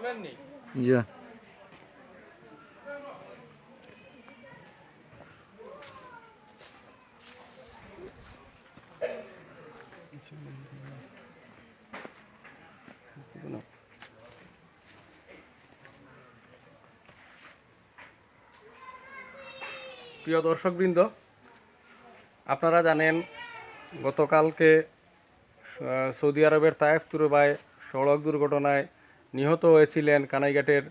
যা প্রিয় দর্শকবৃন্দ, আপনারা জানেন গতকালকে সৌদি আরবের তায়েফ তুরবায় সড়ক দুর্ঘটনায় নিহত হয়েছিলেন কানাইঘাটের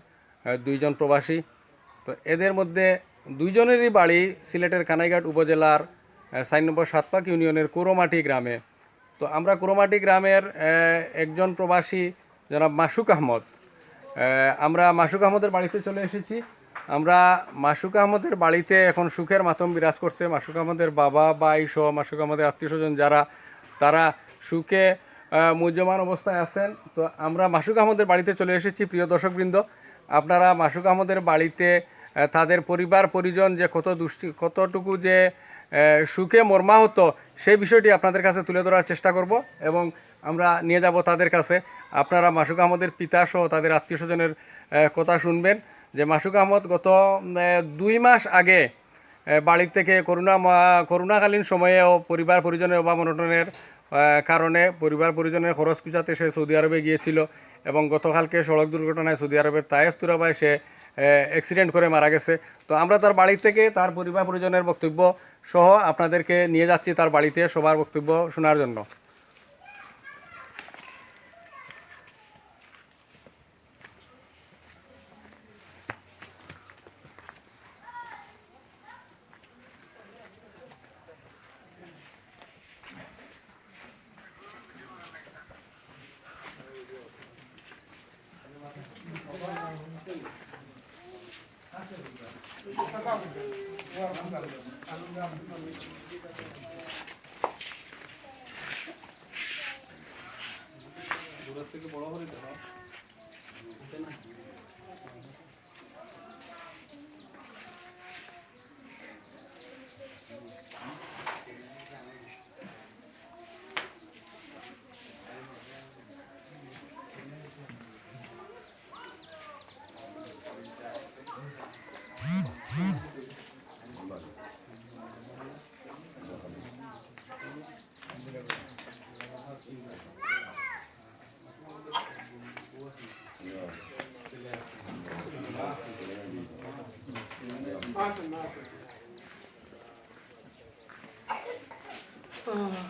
দুইজন প্রবাসী। তো এদের মধ্যে দুইজনেরই বাড়ি সিলেটের কানাইঘাট উপজেলার 4 নম্বর সাতপাক ইউনিয়নের কুরোমাটি গ্রামে। তো আমরা কুরোমাটি গ্রামের একজন প্রবাসী জনাব মাসুক আহমদ, আমরা মাসুক আহমদের বাড়িতে চলে এসেছি। আমরা মাসুক আহমদের বাড়িতে এখন সুখের মাতম বিরাজ করছে। মাসুক আহমদের বাবা ভাই সহ মাসুক আহমদের আত্মীয় স্বজন যারা, তারা সুখে মুহ্যমান অবস্থায় আছেন। তো আমরা মাসুক আহমদের বাড়িতে চলে এসেছি। প্রিয় দর্শকবৃন্দ, আপনারা মাসুক আহমদের বাড়িতে তাদের পরিবার পরিজন যে কতটুকু যে সুখে মর্মাহত, সেই বিষয়টি আপনাদের কাছে তুলে ধরার চেষ্টা করব এবং আমরা নিয়ে যাব তাদের কাছে। আপনারা মাসুক আহমদের পিতা সহ তাদের আত্মীয় স্বজনের কথা শুনবেন যে মাসুক আহমদ গত 2 মাস আগে বাড়ি থেকে করোনাকালীন সময়েও পরিবার পরিজনের অভাব অনটনের কারণে পরিবার পরিজনের খরচ কুচাতে সে সৌদি আরবে গিয়েছিল এবং গতকালকে সড়ক দুর্ঘটনায় সৌদি আরবের তায়েফ তুরাবায় সে অ্যাক্সিডেন্ট করে মারা গেছে। তো আমরা তার বাড়ি থেকে তার পরিবার পরিজনের বক্তব্য সহ আপনাদেরকে নিয়ে যাচ্ছি তার বাড়িতে সবার বক্তব্য শোনার জন্য।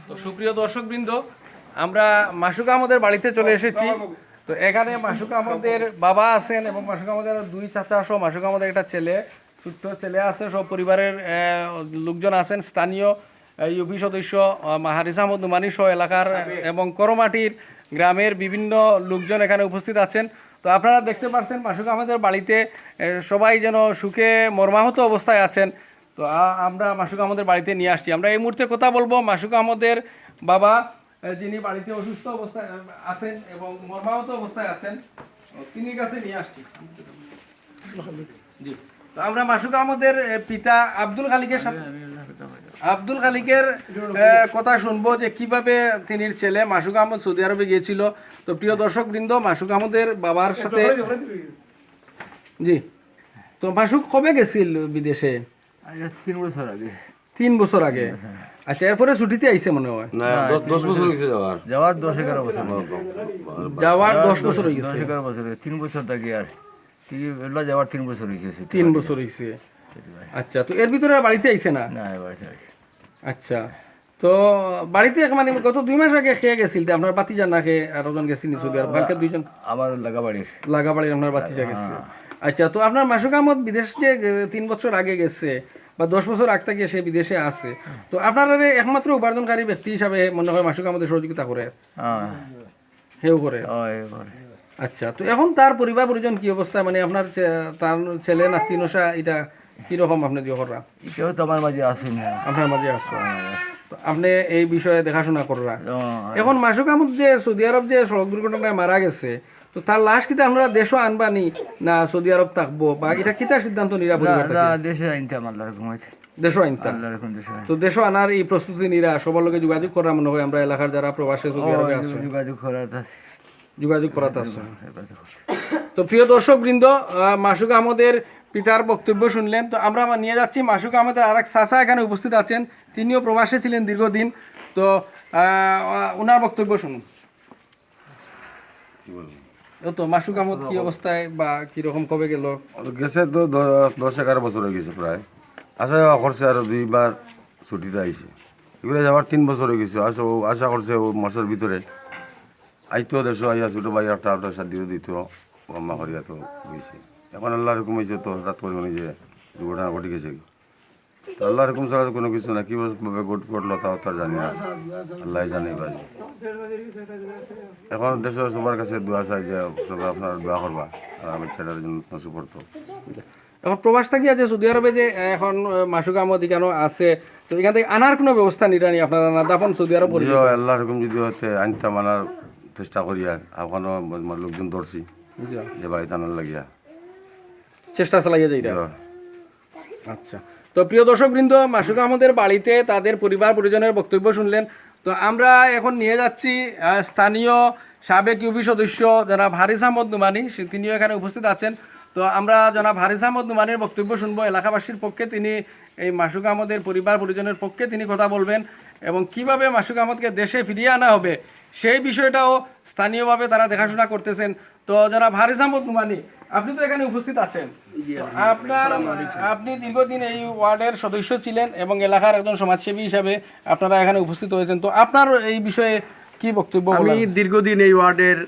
তো সুপ্রিয় দর্শকবৃন্দ, আমরা মাসুক আহমদের বাড়িতে চলে এসেছি। তো এখানে মাসুক আহমদের বাবা আছেন এবং মাসুক আহমদের 2 চাচা সহ মাসুক আহমদের একটা ছোট্ট ছেলে আছে, সব পরিবারের লোকজন আছেন। স্থানীয় ইউপি সদস্য হারিস আহমদ নুমানি সহ এলাকার এবং করমাটির গ্রামের বিভিন্ন লোকজন এখানে উপস্থিত আছেন। তো আপনারা দেখতে পাচ্ছেন মাসুক আহমদের বাড়িতে সবাই যেন সুখে মর্মাহত অবস্থায় আছেন। তো আমরা মাসুক আহমদের বাড়িতে নিয়ে আসছি। আমরা এই মুহূর্তে কথা বলবো মাসুক আহমদের বাবা, যিনি বাড়িতে অসুস্থ অবস্থায় আছেন এবং মর্মাহত অবস্থায় আছেন, তিনি কাছে নিয়ে আসছি। জি, তো আমরা মাসুক আহমদের পিতা আব্দুল খালিকের কথা শুনবো যে কিভাবে তিনি ছেলে মাসুক আহমদ সৌদি আরবে গিয়েছিল। তো প্রিয় দর্শক বৃন্দ, মাসুক আহমদের বাবার সাথে, জি, তো মাসুক কবে গেছিল বিদেশে? 3 বছর আগে। 3 বছর আগে। আচ্ছা, এরপরে ছুটিতে আইছে মনে হয়? না, 10 বছর হইছে যাওয়ার 10-11 বছর। যাওয়ার 10 বছর হয়ে গেছে। 10-11 বছর, 3 বছর থাকি আর যাওয়ার 3 বছর হইছে। 3 বছর হইছে। আচ্ছা, তো এর ভিতরে বাড়িতে আইছে না? না, বাড়িতে আইছে। আচ্ছা, তো বাড়িতে মানে গত 2 মাস আগে খেয়ে গেছিল আপনার বাতিজা না খেয়ে আরোজন গেছিল সৌদি আরব? বাকি 2 জন আমার লাগাবাড়ির আপনার বাতিজা গেছে। আচ্ছা, তো আপনার মাসুক আহমদ বিদেশ যে 3 বছর আগে গেছে বা 10 বছর আগ থেকে সে বিদেশে আছে, তো আপনারা একমাত্র উপার্জনকারী ব্যক্তি হিসাবে মনে হয় মাসুক আহমদের সহযোগিতা করে? হেও করে। আচ্ছা, তো এখন তার পরিবার পরিজন কি অবস্থা, মানে আপনার তার ছেলে নাতি নসা এটা কিরকম আপনি দিয়ে করা? কেউ তো আমার মাঝে আসেন, আপনার মাঝে আসছো, তো আপনি এই বিষয়ে দেখাশোনা করা। এখন মাসুক আহমদ যে সৌদি আরব যে সড়ক দুর্ঘটনায় মারা গেছে, তো তার লাশ কিতা আমরা দেশও আনবানি না সৌদি আরব থাকবো, বা এটা কিতা সিদ্ধান্ত নিরাপদ? দেশে আনতাম, আল্লাহ রকম হয়েছে, দেশও আনতাম। তো দেশও আনার এই প্রস্তুতি নিরা সবার লগে যোগাযোগ করা মনে হয় আমরা এলাকার যারা প্রবাসী সৌদি আরবে আছে যোগাযোগ করাতে আছে। তো তো প্রিয় দর্শকবৃন্দ, মাসুক আহমদের পিতার বক্তব্য শুনলেন। তো আমরা আবার নিয়ে যাচ্ছি মাসুক আহমদের আরেক চাচা এখানে উপস্থিত আছেন, তিনিও প্রবাসে ছিলেন দীর্ঘদিন। তো ওনার বক্তব্য শুনুন। তো মাসুক আহমদ কি অবস্থায় বা কিরকম কবে গেল? গেছে তো 10-11 বছর হয়ে গেছে প্রায়। আশা করছে আরো 2বার ছুটিতে আইছে, এগুলো যাবার 3 বছর হয়ে গেছে। আশা করছে ও মাসের ভিতরে আইতো দেশ আইয়া ছোটো ভাই একটা আপনার সাথে দিত আম্মা হরিয়া তো হয়েছে। এখন আল্লাহর হুকুম হয়েছে তো হঠাৎ করে যে দুর্ঘটনা ঘটে গেছে। তো আল্লাহর হুকুম ছাড়া তো কোনো কিছু না, কীভাবে ঘটলো তাও তো আর জানি না, আল্লাহ জানে ভাই। এখন দেশের সবার কাছে দোয়া চাই যে সবাই আপনার দোয়া করবা আর আমি ছেলের জন্য সুপর্ত। এখন প্রবাস থাকি আছে সৌদি আরবে যে এখন মাসুক আহমদ এখানে আছে, তো এখান থেকে আনার কোনো ব্যবস্থা নিরানি আপনারা না দাফন সৌদি আরব? আল্লাহর হুকুম যদি হতে আনতাম আনার চেষ্টা করি, আর এখনো লোকজন ধরছি যে বাড়িতে আনার লাগিয়া চেষ্টা চালাইয়া যাই। আচ্ছা, তো প্রিয় দর্শকবৃন্দ, মাসুক আহমদের বাড়িতে তাদের পরিবার পরিজনের বক্তব্য শুনলেন। তো আমরা এখন নিয়ে যাচ্ছি স্থানীয় সাবেক ইউপি সদস্য জনাব হারিস আহমদ নুমানি, তিনিও এখানে উপস্থিত আছেন। তো আমরা জনাব হারিস আহমদ নুমানির বক্তব্য শুনবো এলাকাবাসীর পক্ষে। তিনি এই মাসুক আহমদের পরিবার পরিজনের পক্ষে তিনি কথা বলবেন এবং কিভাবে মাসুক আহমদকে দেশে ফিরিয়ে আনা হবে সেই বিষয়টাও স্থানীয়ভাবে তারা দেখাশোনা করতেছেন। তো জনাব হারিস আহমদ নুমানি, আপনি তো এখানে উপস্থিত আছেন, আপনি দীর্ঘদিন এই ওয়ার্ডের সদস্য ছিলেন এবং এলাকার একজন সমাজসেবী হিসাবে আপনারা এখানে উপস্থিত হয়েছেন। তো আপনার এই বিষয়ে কি বক্তব্য? আমি দীর্ঘদিন এই ওয়ার্ডের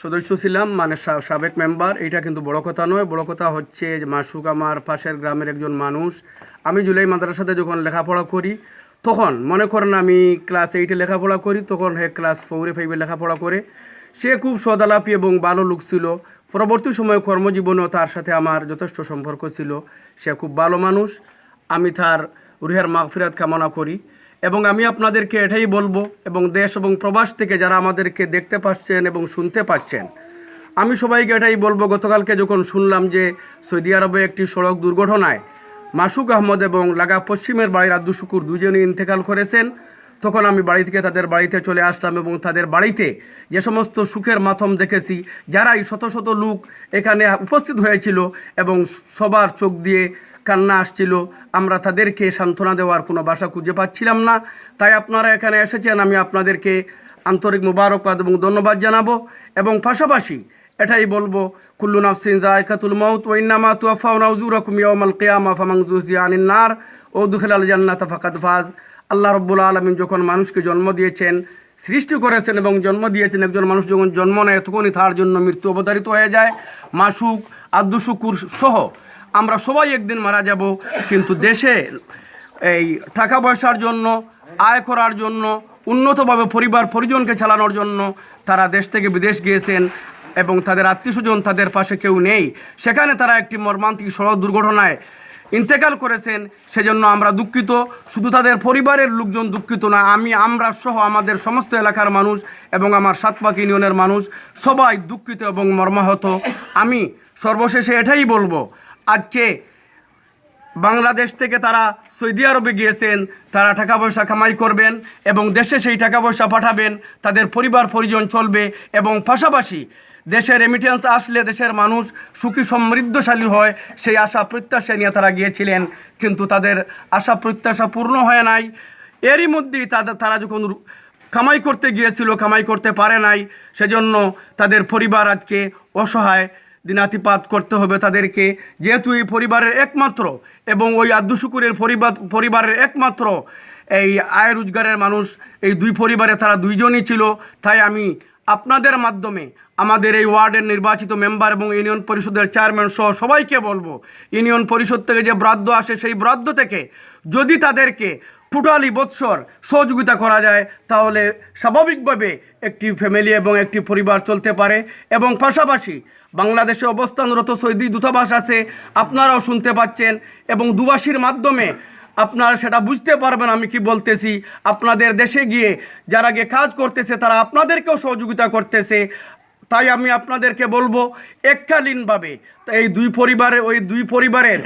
সদস্য ছিলাম, মানে সাবেক মেম্বার। এটা কিন্তু বড় কথা নয়, বড় কথা হচ্ছে যে মাসুক আমার পাশের গ্রামের একজন মানুষ। আমি জুলাই মাদ্রাসাতে যখন লেখাপড়া করি তখন মনে করেন আমি ক্লাস 8-এ লেখাপড়া করি, তখন হে ক্লাস 4-5-এ লেখাপড়া করে। সে খুব সদালাপি এবং ভালো লোক ছিল। পরবর্তী সময়ে কর্মজীবনেও তার সাথে আমার যথেষ্ট সম্পর্ক ছিল। সে খুব ভালো মানুষ। আমি তার রুহের মাগফিরাত কামনা করি এবং আমি আপনাদেরকে এটাই বলবো, এবং দেশ এবং প্রবাস থেকে যারা আমাদেরকে দেখতে পাচ্ছেন এবং শুনতে পাচ্ছেন, আমি সবাইকে এটাই বলবো, গতকালকে যখন শুনলাম যে সৌদি আরবে একটি সড়ক দুর্ঘটনায় মাসুক আহমদ এবং লাগা পশ্চিমের বাড়ির আব্দুল শুকুর দুজনই ইন্তেকাল করেছেন, তখন আমি বাড়ি থেকে তাদের বাড়িতে চলে আসলাম এবং তাদের বাড়িতে যে সমস্ত সুখের মাধ্যম দেখেছি, যারাই শত শত লোক এখানে উপস্থিত হয়েছিল এবং সবার চোখ দিয়ে কান্না আসছিল, আমরা তাদেরকে সান্ত্বনা দেওয়ার কোনো ভাষা খুঁজে পাচ্ছিলাম না। তাই আপনারা এখানে এসেছেন, আমি আপনাদেরকে আন্তরিক মুবারকবাদ এবং ধন্যবাদ জানাবো। এবং পাশাপাশি এটাই বলবো, কুল্লু নাফসিন যায়কাতুল মাউত ওয়া ইন্নামা তুওয়াফাউনা উজুরাকুম ইয়াওমাল কিয়ামা ফামান যুহজিয়া আনিন নার ওয়া উদখিলাল জান্নাতা ফাকাদ ফাজ। আল্লাহ রাব্বুল আলামিন যখন মানুষকে জন্ম দিয়েছেন, সৃষ্টি করেছেন এবং জন্ম দিয়েছেন, একজন মানুষ যখন জন্ম নেয় তখনই তার জন্য মৃত্যু অবধারিত হয়ে যায়। মাসুক, আব্দুল শুকুর সহ আমরা সবাই একদিন মারা যাব, কিন্তু দেশে এই টাকা পয়সার জন্য, আয় করার জন্য, উন্নতভাবে পরিবার পরিজনকে চালানোর জন্য তারা দেশ থেকে বিদেশ গিয়েছেন এবং তাদের আত্মীয়স্বজন তাদের পাশে কেউ নেই। সেখানে তারা একটি মর্মান্তিক সড়ক দুর্ঘটনায় ইন্তেকাল করেছেন। সেজন্য আমরা দুঃখিত। শুধু তাদের পরিবারের লোকজন দুঃখিত না, আমরা সহ আমাদের সমস্ত এলাকার মানুষ এবং আমার সাতপাক ইউনিয়নের মানুষ সবাই দুঃখিত এবং মর্মাহত। আমি সর্বশেষে এটাই বলবো, আজকে বাংলাদেশ থেকে তারা সৌদি আরবে গিয়েছেন, তারা টাকা পয়সা কামাই করবেন এবং দেশে সেই টাকা পয়সা পাঠাবেন, তাদের পরিবার পরিজন চলবে এবং পাশাপাশি দেশের রেমিটেন্স আসলে দেশের মানুষ সুখী সমৃদ্ধশালী হয়, সেই আশা প্রত্যাশা নিয়ে তারা গিয়েছিলেন, কিন্তু তাদের আশা প্রত্যাশা পূর্ণ হয় নাই। এরই মধ্যেই তারা যখন কামাই করতে গিয়েছিল, কামাই করতে পারে নাই, সেজন্য তাদের পরিবার আজকে অসহায়, দিনাতিপাত করতে হবে তাদেরকে। যেহেতু এই পরিবারের একমাত্র এবং ওই আব্দুল শুকুরের পরিবারের একমাত্র এই আয় রোজগারের মানুষ এই দুই পরিবারে তারা দুইজনই ছিল। তাই আমি আপনাদের মাধ্যমে আমাদের এই ওয়ার্ডের নির্বাচিত মেম্বার এবং ইউনিয়ন পরিষদের চেয়ারম্যান সহ সবাইকে বলবো, ইউনিয়ন পরিষদ থেকে যে বরাদ্দ আসে সেই বরাদ্দ থেকে যদি তাদেরকে টোটালি বৎসর সহযোগিতা করা যায়, তাহলে স্বাভাবিকভাবে একটি ফ্যামিলি এবং একটি পরিবার চলতে পারে। এবং পাশাপাশি বাংলাদেশে অবস্থানরত সৌদি দূতাবাস আছে, আপনারাও শুনতে পাচ্ছেন এবং দুবাসীর মাধ্যমে আপনারা সেটা বুঝতে পারবেন আমি কি বলতেছি। আপনাদের দেশে গিয়ে যারা গিয়ে কাজ করতেছে তারা আপনাদেরকেও সহযোগিতা করতেছে। তাই আমি আপনাদেরকে বলবো, এককালীনভাবে ওই দুই পরিবারের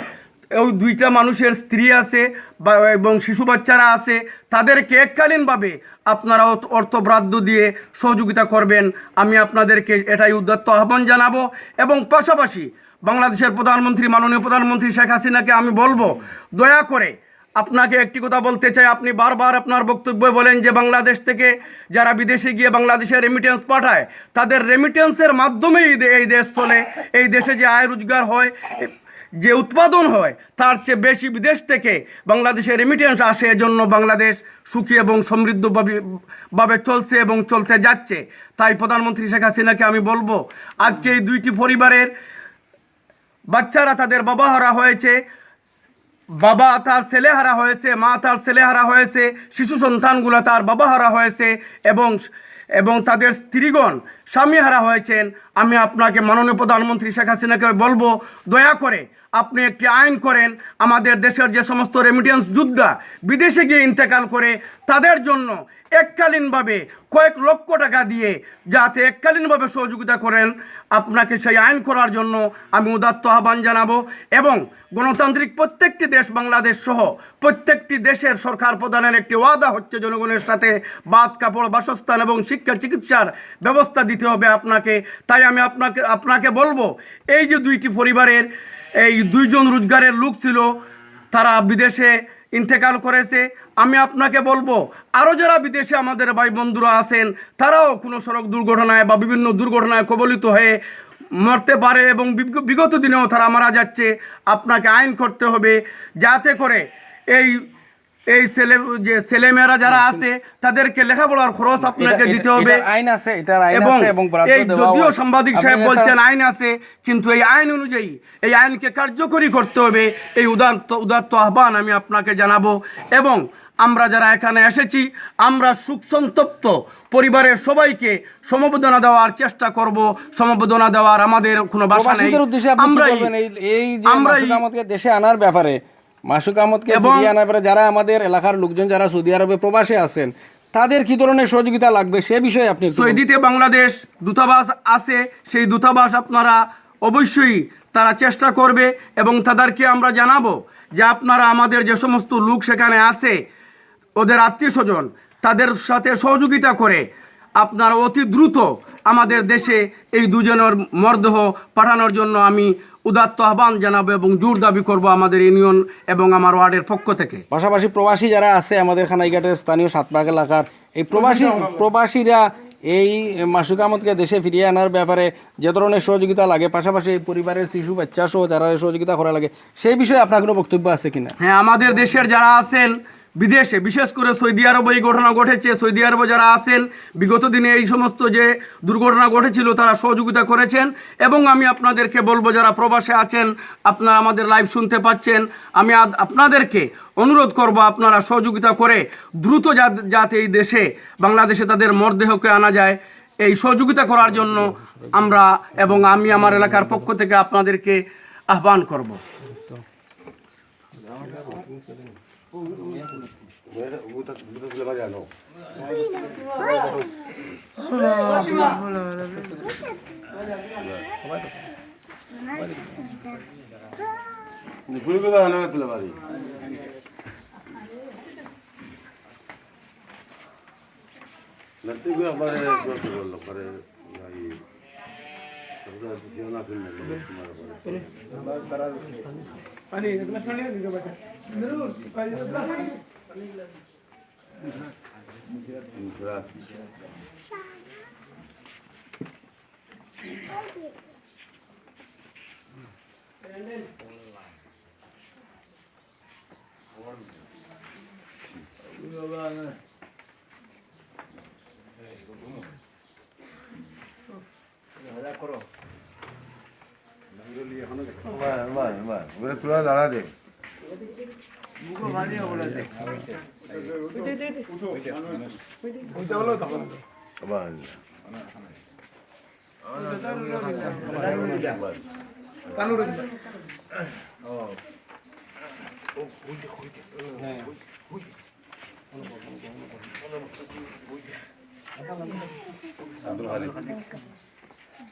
ওই দুইটা মানুষের স্ত্রী আছে এবং শিশু বাচ্চারা আছে, তাদেরকে এককালীনভাবে আপনারা অর্থ বরাদ্দ দিয়ে সহযোগিতা করবেন। আমি আপনাদেরকে এটাই উদাত্ত আহ্বান জানাবো। এবং পাশাপাশি বাংলাদেশের প্রধানমন্ত্রী, মাননীয় প্রধানমন্ত্রী শেখ হাসিনাকে আমি বলবো, দয়া করে আপনাকে একটি কথা বলতে চাই। আপনি বারবার আপনার বক্তব্যে বলেন যে বাংলাদেশ থেকে যারা বিদেশে গিয়ে বাংলাদেশে রেমিটেন্স পাঠায়, তাদের রেমিটেন্সের মাধ্যমেই এই দেশ চলে। এই দেশে যে আয় রোজগার হয়, যে উৎপাদন হয়, তার চেয়ে বেশি বিদেশ থেকে বাংলাদেশে রেমিটেন্স আসে। এজন্য বাংলাদেশ সুখী এবং সমৃদ্ধভাবে চলছে এবং চলতে যাচ্ছে। তাই প্রধানমন্ত্রী শেখ হাসিনাকে আমি বলবো, আজকে এই দুইটি পরিবারের বাচ্চারা তাদের বাবা হারা হয়েছে, বাবা তার ছেলে হারা হয়েছে, মা তার ছেলে হারা হয়েছে, শিশু সন্তানগুলো তার বাবা হারা হয়েছে এবং তাদের স্ত্রীগণ স্বামী হারা হয়েছেন। আমি আপনাকে মাননীয় প্রধানমন্ত্রী শেখ হাসিনাকে বলবো, দয়া করে আপনি একটি আইন করেন, আমাদের দেশের যে সমস্ত রেমিটেন্স যোদ্ধা বিদেশে গিয়ে ইন্তেকাল করে তাদের জন্য এককালীনভাবে কয়েক লক্ষ টাকা দিয়ে যাতে এককালীনভাবে সহযোগিতা করেন। আপনাকে সেই আইন করার জন্য আমি উদাত্ত আহ্বান জানাবো। এবং গণতান্ত্রিক প্রত্যেকটি দেশ, বাংলাদেশ সহ প্রত্যেকটি দেশের সরকার প্রধানের একটি ওয়াদা হচ্ছে জনগণের সাথে ভাত, কাপড়, বাসস্থান এবং শিক্ষা, চিকিৎসার ব্যবস্থা দিতে হবে আপনাকে। তাই আমি আপনাকে বলবো, এই যে দুইটি পরিবারের এই দুইজন রোজগারের লোক ছিল, তারা বিদেশে ইন্তেকাল করেছে। আমি আপনাকে বলবো, আরও যারা বিদেশে আমাদের ভাই বন্ধুরা আছেন, তারাও কোনো সড়ক দুর্ঘটনায় বা বিভিন্ন দুর্ঘটনায় কবলিত হয়ে মরতে পারে এবং বিগত দিনেও তারা মারা যাচ্ছে। আপনাকে আইন করতে হবে যাতে করে এই ছেলেমেয়েরা যারা আছে তাদেরকে লেখাপড়ার খরচ আপনাকে দিতে হবে। আইন আছে, এটার আইন এবং আছে এবং বরাদ্দ এই দেওয়া যদিও হয়। সাংবাদিক সাহেব বলছেন আইন আছে, কিন্তু এই আইন অনুযায়ী এই আইনকে কার্যকরী করতে হবে। এই উদাত্ত আহ্বান আমি আপনাকে জানাবো। এবং আমরা যারা এখানে এসেছি, আমরা সুখসন্তপ্ত পরিবারের সবাইকে সমবেদনা দেওয়ার চেষ্টা করব। সমবেদনা দেওয়ার আমাদের কোনো ভাষা নেই। প্রবাসীদের উদ্দেশ্যে আপনি কি বলবেন এই যে মাসুক আহমদকে দেশে আনার ব্যাপারে, মাসুক আহমদকে ফিরিয়ে আনার ব্যাপারে যারা আমাদের এলাকার লোকজন যারা সৌদি আরবে প্রবাসে আছেন, তাদের কি ধরনের সহযোগিতা লাগবে সে বিষয়ে আপনি সৌদিতে বাংলাদেশ দূতাবাস আছে, সেই দূতাবাস আপনারা অবশ্যই তারা চেষ্টা করবে এবং তাদেরকে আমরা জানাবো যে আপনারা আমাদের যে সমস্ত লোক সেখানে আছে, ওদের আত্মীয় স্বজন, তাদের সাথে সহযোগিতা করে আপনারা অতি দ্রুত আমাদের দেশে এই দুজনের মরদেহ পাঠানোর জন্য আমি উদাত্ত আহ্বান জানাবো এবং জোর দাবি করব আমাদের ইউনিয়ন এবং আমার ওয়ার্ডের পক্ষ থেকে। পাশাপাশি প্রবাসী যারা আছে আমাদের খানাইঘাটের স্থানীয় সাতবাগ এলাকার এই প্রবাসীরা এই মাসুক আহমদকে দেশে ফিরিয়ে আনার ব্যাপারে যে ধরনের সহযোগিতা লাগে, পাশাপাশি এই পরিবারের শিশু বাচ্চা সহ যারা সহযোগিতা করা লাগে, সেই বিষয়ে আপনার কোনো বক্তব্য আছে কিনা? হ্যাঁ, আমাদের দেশের যারা আছেন বিদেশে, বিশেষ করে সৌদি আরবে এই ঘটনা ঘটেছে, সৌদি আরবে যারা আছেন বিগত দিনে এই সমস্ত যে দুর্ঘটনা ঘটেছিল তারা সহযোগিতা করেছেন। এবং আমি আপনাদেরকে বলবো, যারা প্রবাসে আছেন, আপনারা আমাদের লাইভ শুনতে পাচ্ছেন, আমি আপনাদেরকে অনুরোধ করব আপনারা সহযোগিতা করে দ্রুত যাতে এই দেশে বাংলাদেশে তাদের মরদেহকে আনা যায়, এই সহযোগিতা করার জন্য আমরা এবং আমি আমার এলাকার পক্ষ থেকে আপনাদেরকে আহ্বান করব। তুলা দাঁড়া দে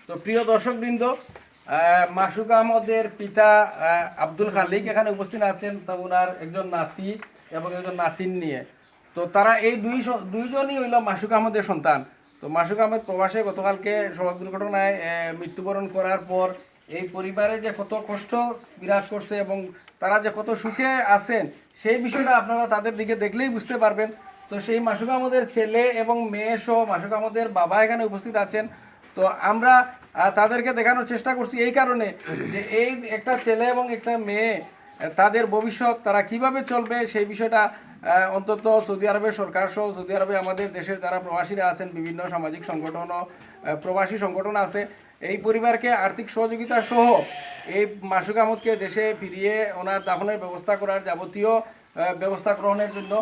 তো প্রিয় দর্শকবৃন্দ, মাসুক আহমদের পিতা আব্দুল খালিক এখানে উপস্থিত আছেন, তা ওনার একজন নাতি এবং একজন নাতিন নিয়ে। তো তারা এই দুইজনই হইল মাসুক আহমদের সন্তান। তো মাসুক আহমদ প্রবাসে গতকালকে সড়ক দুর্ঘটনায় মৃত্যুবরণ করার পর এই পরিবারে যে কত কষ্ট বিরাজ করছে এবং তারা যে কত সুখে আছেন সেই বিষয়টা আপনারা তাদের দিকে দেখলেই বুঝতে পারবেন। তো সেই মাসুক আহমদের ছেলে এবং মেয়ে সহ মাসুক আহমদের বাবা এখানে উপস্থিত আছেন। তো আমরা তাদেরকে দেখানোর চেষ্টা করছি এই কারণে যে এই একটা ছেলে এবং একটা মেয়ে তাদের ভবিষ্যৎ তারা কিভাবে চলবে সেই বিষয়টা অন্তত সৌদি আরবের সরকার সহ সৌদি আরবে আমাদের দেশের যারা প্রবাসীরা আছেন, বিভিন্ন সামাজিক সংগঠন ও প্রবাসী সংগঠন আছে, এই পরিবারকে আর্থিক সহযোগিতা সহ এই মাসুক আহমদকে দেশে ফিরিয়ে ওনার দাফনের ব্যবস্থা করার যাবতীয় ব্যবস্থা গ্রহণের জন্য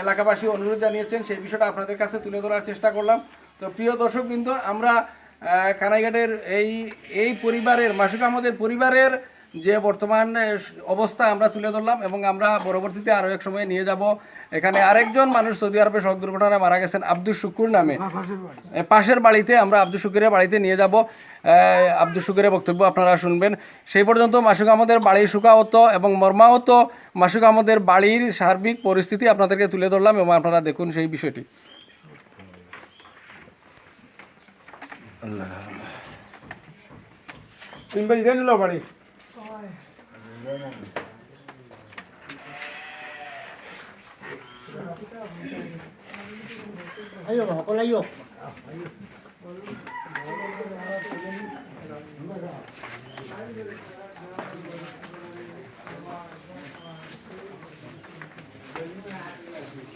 এলাকাবাসী অনুরোধ জানিয়েছেন। সেই বিষয়টা আপনাদের কাছে তুলে ধরার চেষ্টা করলাম। তো প্রিয় দর্শকবৃন্দ, আমরা কানাইঘাটের এই পরিবারের মাসুক আহমদের পরিবারের যে বর্তমান অবস্থা আমরা তুলে ধরলাম এবং আমরা পরবর্তীতে আরও এক সময় নিয়ে যাব এখানে আরেকজন মানুষ সৌদি আরবে সড়ক দুর্ঘটনায় মারা গেছেন আব্দুল শুকুর নামে, পাশের বাড়িতে আমরা আব্দুল শুকুরের বাড়িতে নিয়ে যাব। আব্দুল শুকুরের বক্তব্য আপনারা শুনবেন। সেই পর্যন্ত মাসুক আহমদের বাড়ির শোকাহত এবং মর্মাহত মাসুক আহমদের বাড়ির সার্বিক পরিস্থিতি আপনাদেরকে তুলে ধরলাম এবং আপনারা দেখুন সেই বিষয়টি। বাড়ি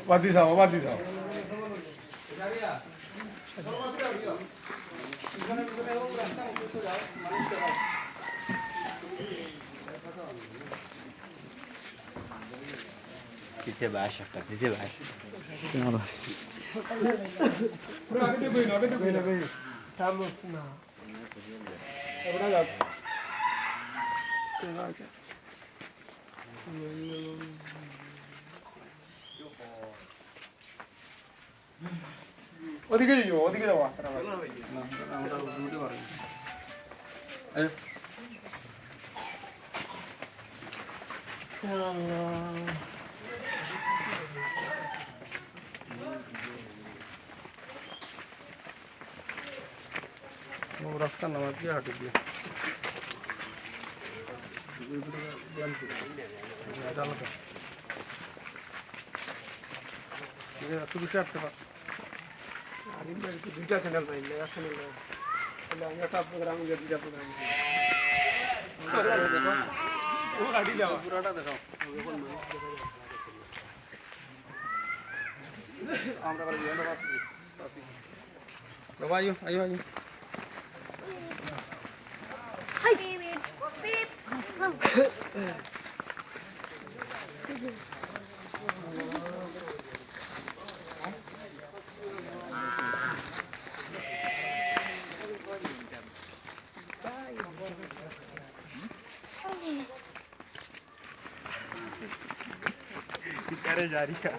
বাদি যাও বাদি যাও Dice baixo, cara, dice baixo. ওদিকে যাও ওদিকে যাও রাস্তা নামাজ দিয়ে হাঁটে দিয়ে দুইটা চ্যানেল পাইলে চ্যানেল আমি একটা প্রোগ্রাম দুইটা প্রোগ্রাম পুরাটা দেখাও। আমরা বাবা আয়ো আয়ো আয়ো Hi, David. Beep. Que cara de arica.